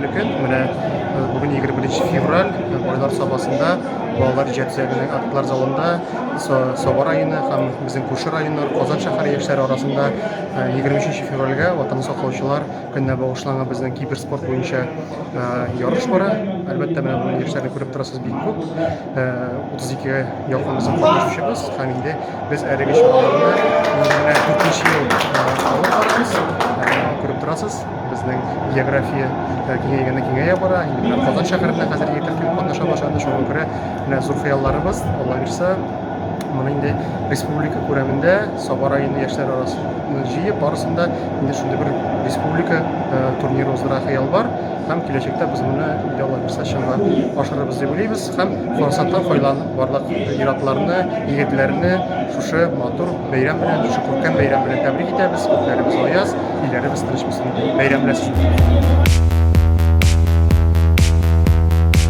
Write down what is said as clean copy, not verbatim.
хәерле көн. Менә бүген 21 февраль Байлар сабасында балалар җәтсәгенең актлар залында Саба районы һәм безнең күрше районнар Казан шәһәре яшьләре арасында 23 февральгә Ватан саклаучылар көненә багышланган безнең киберспорт буенча ярыш бара. Әлбәттә, менә бу яшьләрне күреп торасыз бик күп. 32-гә якын безнең катнашучыбыз һәм инде без әлеге чараларны менә 4нче ел алып барабыз. Күреп торасыз, безнең география киңәйгәннән киңәя бара. Инде менә Казан шәһәрендә хәзер егетләр килеп катнаша башлады. Шуңа күрә менә зур хыялларыбыз, Алла бирсә, моны инде республика күләмендә Саба районы яшьләр арасында җыеп, барысында инде шундый бер республика турниры уздыра хыял бар. Һәм киләчәктә без моны инде Алла бирсә чынга ашырырбыз дип уйлыйбыз. Һәм форсаттан файдаланып барлык ир-атларны, егетләрне шушы матур бәйрәм белән, шушы күркәм бәйрәм белән тәбрик итәбез. Күпләребез аяз, илләребез тыныч булсын. Бәйрәмләсен.